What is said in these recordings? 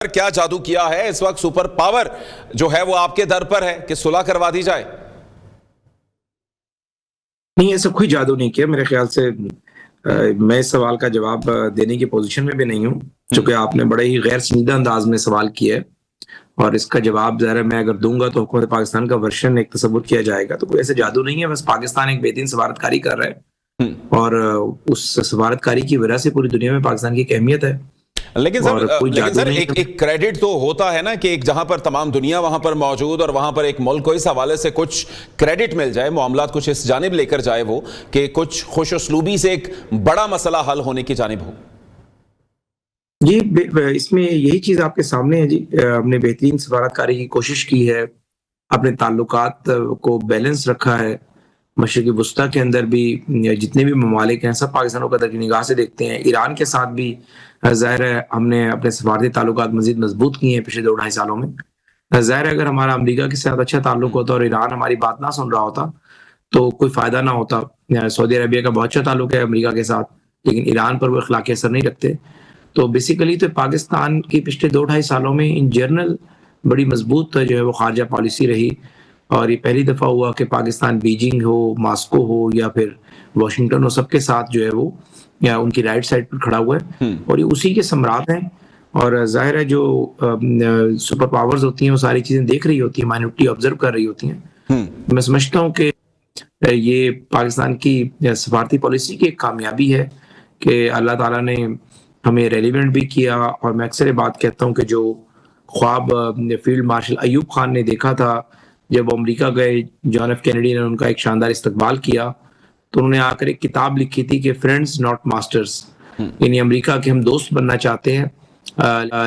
کیا جادو کیا ہے اس وقت سپر پاور جو ہے وہ آپ کے در پر ہے کہ صلح کروا دی جائے؟ نہیں، ایسا کوئی جادو نہیں کیا میرے خیال سے۔ میں اس سوال کا جواب دینے کی پوزیشن میں بھی نہیں ہوں، چونکہ آپ نے بڑے ہی غیر سنجیدہ انداز میں سوال کیا ہے، اور اس کا جواب ظاہر ہے میں اگر دوں گا تو حکومت پاکستان کا ورژن ایک تصور کیا جائے گا۔ تو کوئی ایسا جادو نہیں ہے، بس پاکستان ایک بہترین سفارتکاری کر رہا ہے، اور اس سفارتکاری کی وجہ سے پوری دنیا میں پاکستان کی ایک اہمیت ہے۔ لیکن سر ایک کریڈٹ تو ہوتا ہے نا کہ ایک جہاں پر تمام دنیا وہاں پر موجود اور وہاں پر ایک ملک کو اس حوالے سے کچھ کریڈٹ مل جائے، معاملات کچھ اس جانب لے کر جائے وہ کہ کچھ خوش اسلوبی سے ایک بڑا مسئلہ حل ہونے کی جانب ہو۔ جی، اس میں یہی چیز آپ کے سامنے ہے جی۔ ہم نے بہترین سفارتکاری کی کوشش کی ہے، اپنے تعلقات کو بیلنس رکھا ہے۔ مشرقی وسطیٰ کے اندر بھی جتنے بھی ممالک ہیں سب پاکستان کو قدر کی نگاہ سے دیکھتے ہیں۔ ایران کے ساتھ بھی ظاہر ہے ہم نے اپنے سفارتی تعلقات مزید مضبوط کیے ہیں پچھلے 2-2.5 سالوں میں۔ ظاہر ہے اگر ہمارا امریکہ کے ساتھ اچھا تعلق ہوتا اور ایران ہماری بات نہ سن رہا ہوتا تو کوئی فائدہ نہ ہوتا۔ سعودی عربیہ کا بہت اچھا تعلق ہے امریکہ کے ساتھ، لیکن ایران پر وہ اخلاقی اثر نہیں رکھتے۔ تو بیسیکلی تو پاکستان کی پچھلے 2-2.5 سالوں میں ان جنرل بڑی مضبوط جو ہے وہ خارجہ پالیسی رہی، اور یہ پہلی دفعہ ہوا کہ پاکستان بیجنگ ہو، ماسکو ہو یا پھر واشنگٹن ہو، سب کے ساتھ جو ہے وہ یا ان کی رائٹ سائڈ پر کھڑا ہوا ہے، اور یہ اسی کے ثمرات ہیں۔ اور ظاہر ہے جو سپر پاورز ہوتی ہیں وہ ساری چیزیں دیکھ رہی ہوتی ہیں، مائنورٹی آبزرو کر رہی ہوتی ہیں۔ میں سمجھتا ہوں کہ یہ پاکستان کی سفارتی پالیسی کی ایک کامیابی ہے کہ اللہ تعالیٰ نے ہمیں ریلیونٹ بھی کیا، اور میں اکثر بات کہتا ہوں کہ جو خواب فیلڈ مارشل ایوب خان نے دیکھا تھا جب وہ امریکہ گئے، جان ایف کینیڈی نے ان کا ایک شاندار استقبال کیا، تو انہوں نے آ کر ایک کتاب لکھی تھی کہ فرینڈز ناٹ ماسٹرز، یعنی امریکہ کے ہم دوست بننا چاہتے ہیں،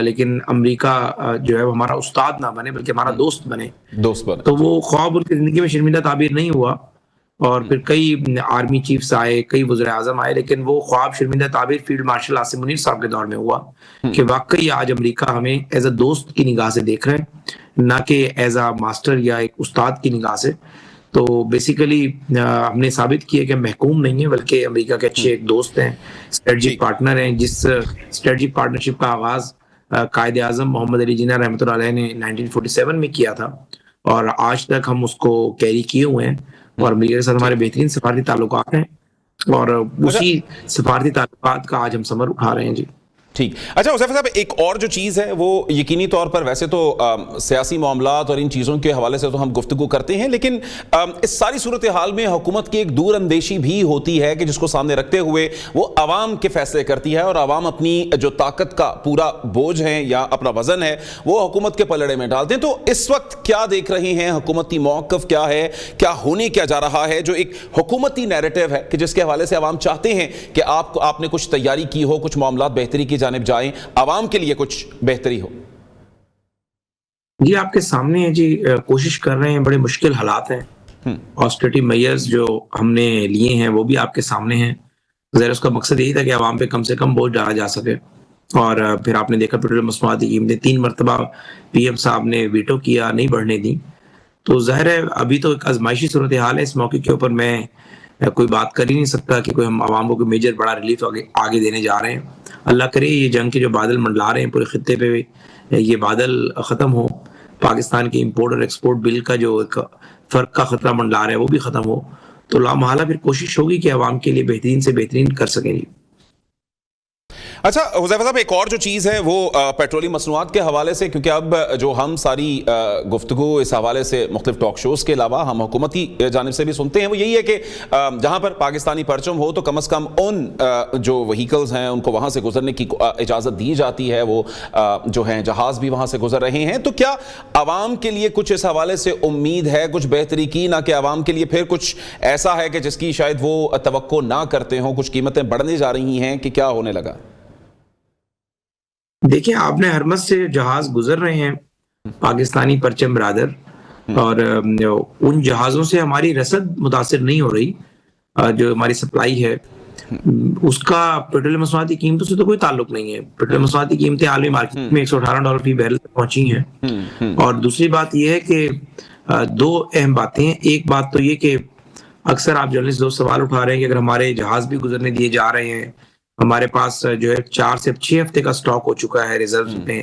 لیکن امریکہ جو ہے وہ ہمارا استاد نہ بنے بلکہ ہمارا دوست بنے۔ تو وہ خواب ان کی زندگی میں شرمندہ تعبیر نہیں ہوا، اور پھر کئی آرمی چیفز آئے، کئی وزیر اعظم آئے، لیکن وہ خواب شرمندہ تعبیر فیلڈ مارشل عاصم منیر صاحب کے دور میں ہوا کہ واقعی آج امریکہ ہمیں ایز اے دوست کی نگاہ سے دیکھ رہے ہیں، نہ کہ ایز اے ماسٹر یا ایک استاد کی نگاہ سے۔ تو بیسیکلی ہم نے ثابت کیا کہ محکوم نہیں ہیں بلکہ امریکہ کے اچھے ایک دوست ہیں، اسٹریٹجک پارٹنر ہیں، جس اسٹریٹجک پارٹنرشپ کا آغاز قائد اعظم محمد علی جناح رحمۃ اللہ علیہ نے 1947 میں کیا تھا، اور آج تک ہم اس کو کیری کیے ہوئے ہیں، اور امریکہ کے ساتھ ہمارے بہترین سفارتی تعلقات ہیں، اور اسی سفارتی تعلقات کا آج ہم ثمر اٹھا رہے ہیں۔ جی ٹھیک، اچھا حذیفہ صاحب، ایک اور جو چیز ہے وہ یقینی طور پر ویسے تو سیاسی معاملات اور ان چیزوں کے حوالے سے تو ہم گفتگو کرتے ہیں، لیکن اس ساری صورتحال میں حکومت کی ایک دور اندیشی بھی ہوتی ہے کہ جس کو سامنے رکھتے ہوئے وہ عوام کے فیصلے کرتی ہے، اور عوام اپنی جو طاقت کا پورا بوجھ ہے یا اپنا وزن ہے وہ حکومت کے پلڑے میں ڈالتے ہیں۔ تو اس وقت کیا دیکھ رہے ہیں، حکومتی موقف کیا ہے، کیا ہونے کیا جا رہا ہے، جو ایک حکومتی نیریٹو ہے کہ جس کے حوالے سے عوام چاہتے ہیں کہ آپ نے کچھ تیاری کی ہو، کچھ معاملات بہتری کی جانب جائیں، عوام کے لیے کچھ بہتری ہو؟ جی آپ کے سامنے ہے جی، کوشش کر رہے ہیں، بڑے مشکل حالات ہیں، آسٹریٹی میئرز جو ہم نے لیے ہیں وہ بھی آپ کے سامنے ہیں۔ ظاہر اس کا مقصد یہی تھا کہ عوام پہ کم سے کم بوجھ ڈالا جا سکے، اور پھر آپ نے دیکھا پیٹرولیم مصنوعات کی قیمتیں 3 مرتبہ پی ایم صاحب نے ویٹو کیا، نہیں بڑھنے دی۔ تو ظاہر ہے ابھی تو ایک آزمائشی صورتحال ہے، اس موقع کے اوپر میں کوئی بات کر ہی نہیں سکتا کہ کوئی ہم عوام کو کوئی میجر بڑا ریلیف آگے دینے جا رہے ہیں۔ اللہ کرے یہ جنگ کے جو بادل منڈلا رہے ہیں پورے خطے پہ، یہ بادل ختم ہو، پاکستان کے امپورٹ اور ایکسپورٹ بل کا جو ایک فرق کا خطرہ منڈلا رہا ہے وہ بھی ختم ہو، تو لامحالہ پھر کوشش ہوگی کہ عوام کے لیے بہترین سے بہترین کر سکیں گے۔ اچھا حذیفہ صاحب، ایک اور جو چیز ہے وہ پیٹرولیم مصنوعات کے حوالے سے، کیونکہ اب جو ہم ساری گفتگو اس حوالے سے مختلف ٹاک شوز کے علاوہ ہم حکومتی جانب سے بھی سنتے ہیں، وہ یہی ہے کہ جہاں پر پاکستانی پرچم ہو تو کم از کم ان جو وہیکلز ہیں ان کو وہاں سے گزرنے کی اجازت دی جاتی ہے، وہ جو ہیں جہاز بھی وہاں سے گزر رہے ہیں۔ تو کیا عوام کے لیے کچھ اس حوالے سے امید ہے، کچھ بہتری کی، نہ کہ عوام کے لیے پھر کچھ ایسا ہے کہ جس کی شاید وہ توقع نہ کرتے ہوں، کچھ قیمتیں بڑھنے جا رہی ہیں کہ کیا ہونے لگا؟ دیکھیں، آپ نے ہرمز سے جہاز گزر رہے ہیں پاکستانی پرچم برادر، اور ان جہازوں سے ہماری رسد متاثر نہیں ہو رہی، جو ہماری سپلائی ہے اس کا پیٹرولیم مصنوعات کی قیمتوں سے تو کوئی تعلق نہیں ہے۔ پیٹرولیم مصنوعات کی قیمتیں عالمی مارکیٹ میں $118 فی بیرل تک پہنچی ہیں، اور دوسری بات یہ ہے کہ 2 اہم باتیں ہیں۔ ایک بات تو یہ کہ اکثر آپ جرنلسٹ دوست سوال اٹھا رہے ہیں کہ اگر ہمارے جہاز بھی گزرنے دیے جا رہے ہیں، ہمارے پاس جو ہے 4 سے 6 ہفتے کا سٹاک ہو چکا ہے ریزرو میں،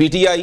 PTI